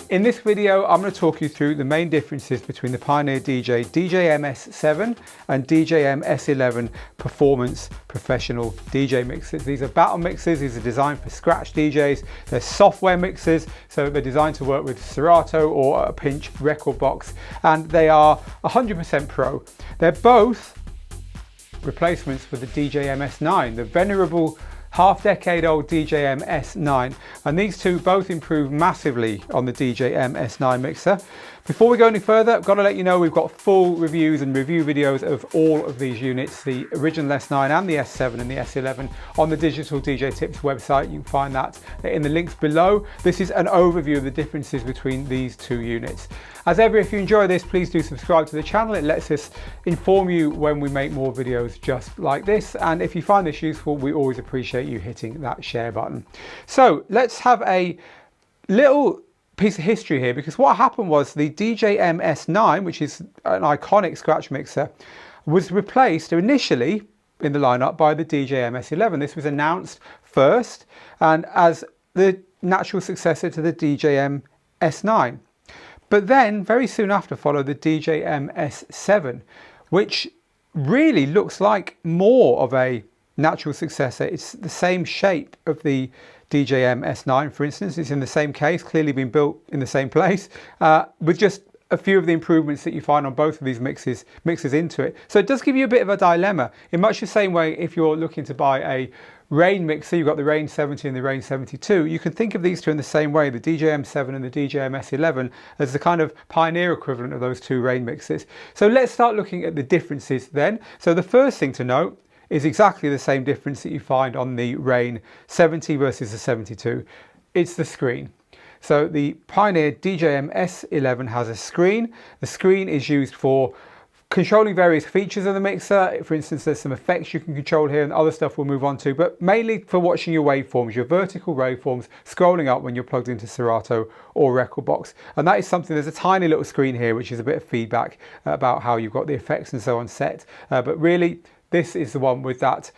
In this video, I'm going to talk you through the main differences between the Pioneer DJ DJM-S7 and DJM-S11 Performance Professional DJ mixers. These are battle mixers. These are designed for scratch DJs. They're software mixers, so they're designed to work with Serato or a pinch record box, and they are 100% pro. They're both replacements for the DJM-S9, the venerable half-decade-old DJM-S9, and these two both improve massively on the DJM-S9 mixer. Before we go any further, I've got to let you know we've got full reviews and review videos of all of these units, the original S9 and the S7 and the S11, on the Digital DJ Tips website. You can find that in the links below. This is an overview of the differences between these two units. As ever, if you enjoy this, please do subscribe to the channel. It lets us inform you when we make more videos just like this. And if you find this useful, we always appreciate you hitting that share button. So let's have a little piece of history here, because what happened was the DJM-S9, which is an iconic scratch mixer, was replaced initially in the lineup by the DJM-S11. This was announced first and as the natural successor to the DJM-S9. But then very soon after followed the DJM-S7, which really looks like more of a natural successor. It's the same shape of the DJM-S9, for instance. It's in the same case, clearly been built in the same place, with just a few of the improvements that you find on both of these mixes into it. So it does give you a bit of a dilemma, in much the same way if you're looking to buy a Rain mixer. You've got the Rain 70 and the Rain 72. You can think of these two in the same way, the DJM-7 and the DJM-S11, as the kind of Pioneer equivalent of those two Rain mixes. So let's start looking at the differences then. So the first thing to note is exactly the same difference that you find on the Rain 70 versus the 72. It's the screen. So the Pioneer DJM-S11 has a screen. The screen is used for controlling various features of the mixer. For instance, there's some effects you can control here and other stuff we'll move on to, but mainly for watching your waveforms, your vertical waveforms scrolling up when you're plugged into Serato or record box. And that is something, there's a tiny little screen here which is a bit of feedback about how you've got the effects and so on set, but really this is the one with that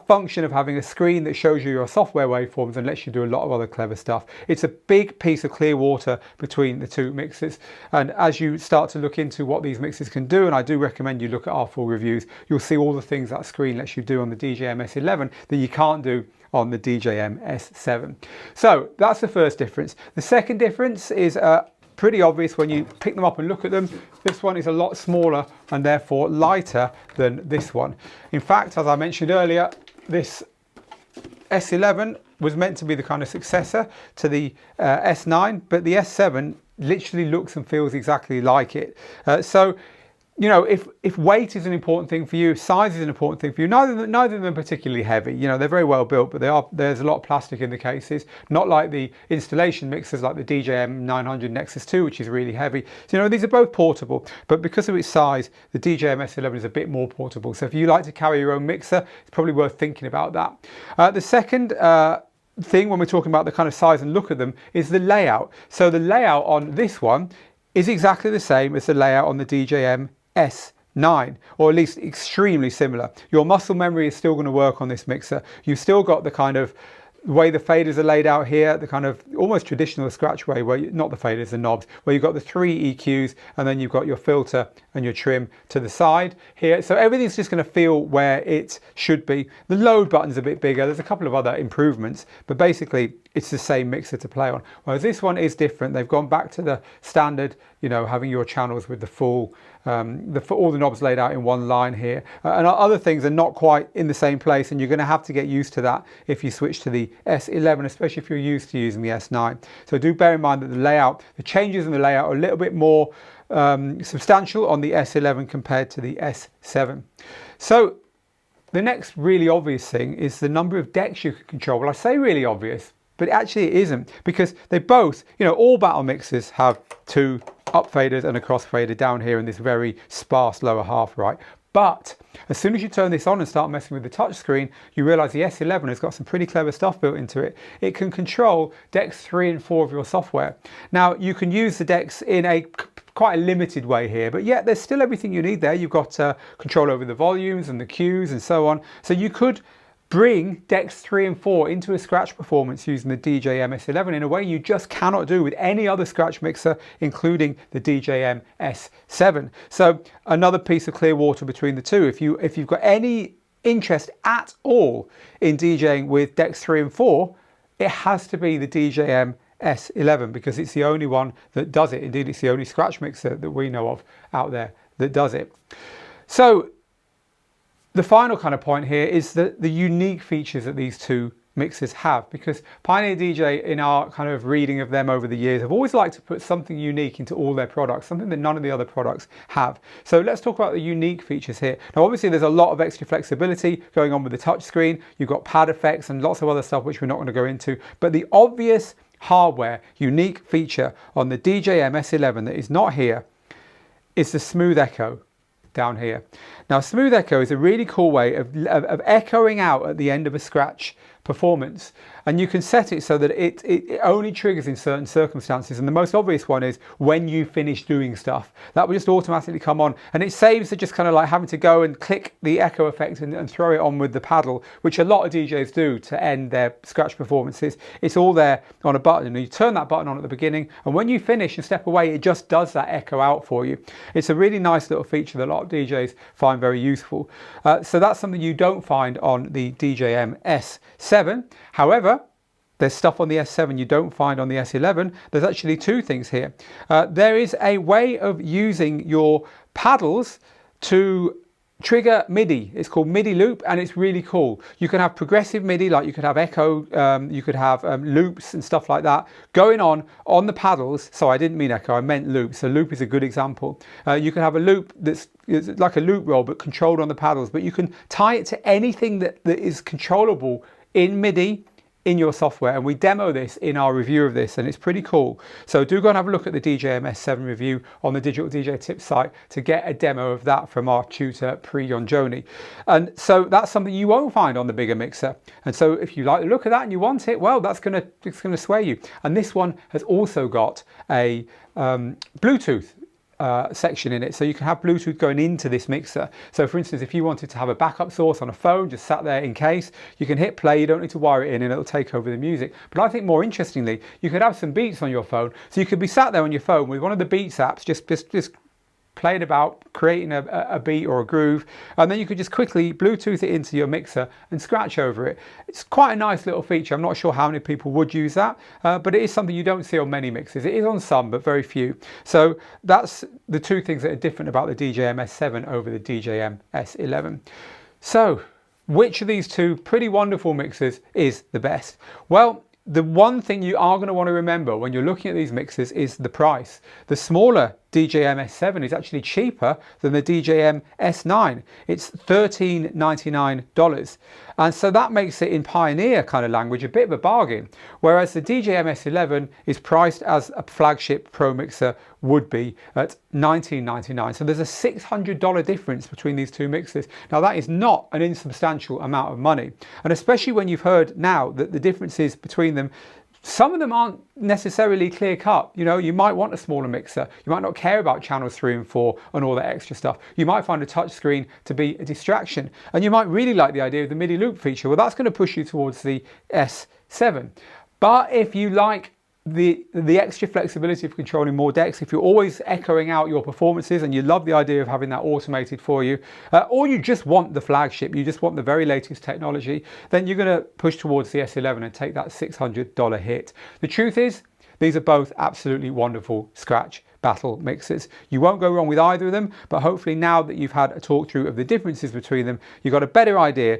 function of having a screen that shows you your software waveforms and lets you do a lot of other clever stuff. It's a big piece of clear water between the two mixes, and as you start to look into what these mixes can do, and I do recommend you look at our full reviews, you'll see all the things that screen lets you do on the DJM-S11 that you can't do on the DJM-S7. So that's the first difference. The second difference is pretty obvious when you pick them up and look at them. This one is a lot smaller and therefore lighter than this one. In fact, as I mentioned earlier, this S11 was meant to be the kind of successor to the S9, but the S7 literally looks and feels exactly like it. So, you know, if weight is an important thing for you, if size is an important thing for you, neither of them are particularly heavy. You know, they're very well built, but there's a lot of plastic in the cases, not like the installation mixers like the DJM-900 Nexus 2, which is really heavy. So, you know, these are both portable, but because of its size, the DJM-S11 is a bit more portable. So if you like to carry your own mixer, it's probably worth thinking about that. The second thing when we're talking about the kind of size and look of them is the layout. So the layout on this one is exactly the same as the layout on the DJM-S9, or at least extremely similar. Your muscle memory is still going to work on this mixer. You've still got the kind of way the faders are laid out here, the kind of almost traditional scratch way, where not the faders, the knobs, where you've got the 3 EQs and then you've got your filter and your trim to the side here. So everything's just going to feel where it should be. The load button's a bit bigger. There's a couple of other improvements, but basically it's the same mixer to play on. Whereas this one is different. They've gone back to the standard, you know, having your channels with the full, all the knobs laid out in one line here. And other things are not quite in the same place, and you're going to have to get used to that if you switch to the S11, especially if you're used to using the S9. So do bear in mind that the changes in the layout are a little bit more substantial on the S11 compared to the S7. So the next really obvious thing is the number of decks you can control. Well, I say really obvious, but actually it isn't, because they both, you know, all battle mixers have two up faders and a cross fader down here in this very sparse lower half, right? But as soon as you turn this on and start messing with the touch screen, you realize the S11 has got some pretty clever stuff built into it. It can control decks 3 and 4 of your software. Now, you can use the decks in a quite a limited way here, but yet there's still everything you need there. You've got control over the volumes and the cues and so on. So you could bring decks 3 and 4 into a scratch performance using the DJM-S11 in a way you just cannot do with any other scratch mixer, including the DJM-S7. So another piece of clear water between the two. If you've got any interest at all in DJing with decks 3 and 4, it has to be the DJM-S11 because it's the only one that does it. Indeed, it's the only scratch mixer that we know of out there that does it. So the final kind of point here is the unique features that these two mixers have, because Pioneer DJ, in our kind of reading of them over the years, have always liked to put something unique into all their products, something that none of the other products have. So let's talk about the unique features here. Now obviously there's a lot of extra flexibility going on with the touchscreen. You've got pad effects and lots of other stuff which we're not going to go into, but the obvious hardware unique feature on the DJM-S11 that is not here is the smooth echo down here. Now smooth echo is a really cool way of echoing out at the end of a scratch performance, and you can set it so that it only triggers in certain circumstances, and the most obvious one is when you finish doing stuff. That will just automatically come on, and it saves the just kind of like having to go and click the echo effect and throw it on with the paddle, which a lot of DJs do to end their scratch performances. It's all there on a button, and you turn that button on at the beginning, and when you finish and step away, it just does that echo out for you. It's a really nice little feature that a lot of DJs find very useful. So that's something you don't find on the DJM-S7. However, there's stuff on the S7 you don't find on the S11. There's actually two things here. There is a way of using your paddles to trigger MIDI. It's called MIDI loop, and it's really cool. You can have progressive MIDI, like you could have echo, you could have loops and stuff like that going on the paddles. So I didn't mean echo, I meant loop. So loop is a good example. You can have a loop that's like a loop roll but controlled on the paddles, but you can tie it to anything that is controllable in MIDI in your software, and we demo this in our review of this, and it's pretty cool. So do go and have a look at the DJM-S7 review on the Digital DJ Tips site to get a demo of that from our tutor Pri Yonjoni. And so that's something you won't find on the bigger mixer. And so if you like the look of that and you want it, well, it's gonna sway you. And this one has also got a Bluetooth section in it, so you can have Bluetooth going into this mixer. So for instance, if you wanted to have a backup source on a phone just sat there in case, you can hit play, you don't need to wire it in, and it'll take over the music. But I think more interestingly, you could have some beats on your phone, so you could be sat there on your phone with one of the Beats apps just playing about creating a beat or a groove, and then you could just quickly Bluetooth it into your mixer and scratch over it. It's quite a nice little feature. I'm not sure how many people would use that, but it is something you don't see on many mixers. It is on some, but very few. So that's the two things that are different about the DJM-S7 over the DJM-S11. So which of these two pretty wonderful mixers is the best? Well, the one thing you are going to want to remember when you're looking at these mixers is the price. The smaller DJM-S7 is actually cheaper than the DJM-S9. It's $13.99. And so that makes it, in Pioneer kind of language, a bit of a bargain. Whereas the DJM-S11 is priced as a flagship Pro mixer would be at $19.99. So there's a $600 difference between these two mixers. Now that is not an insubstantial amount of money. And especially when you've heard now that the differences between them, some of them aren't necessarily clear cut. You know, you might want a smaller mixer. You might not care about channels 3 and 4 and all that extra stuff. You might find a touch screen to be a distraction. And you might really like the idea of the MIDI loop feature. Well, that's going to push you towards the S7. But if you like the extra flexibility of controlling more decks, if you're always echoing out your performances and you love the idea of having that automated for you, or you just want the flagship, you just want the very latest technology, then you're going to push towards the S11 and take that $600 hit. The truth is, these are both absolutely wonderful scratch battle mixers. You won't go wrong with either of them, but hopefully now that you've had a talk through of the differences between them, you've got a better idea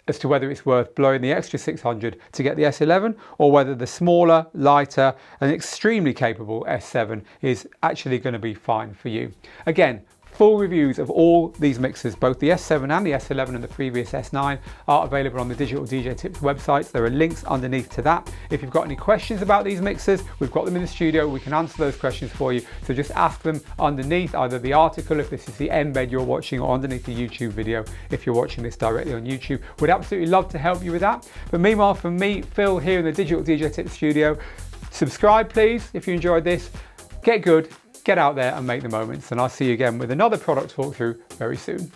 as to whether it's worth blowing the extra $600 to get the S11, or whether the smaller, lighter, and extremely capable S7 is actually going to be fine for you. Again, full reviews of all these mixers, both the S7 and the S11 and the previous S9, are available on the Digital DJ Tips website. There are links underneath to that. If you've got any questions about these mixers, we've got them in the studio. We can answer those questions for you. So just ask them underneath either the article, if this is the embed you're watching, or underneath the YouTube video if you're watching this directly on YouTube. We'd absolutely love to help you with that. But meanwhile, from me, Phil, here in the Digital DJ Tips studio, subscribe please if you enjoyed this. Get good, get out there and make the moments, and I'll see you again with another product talk through very soon.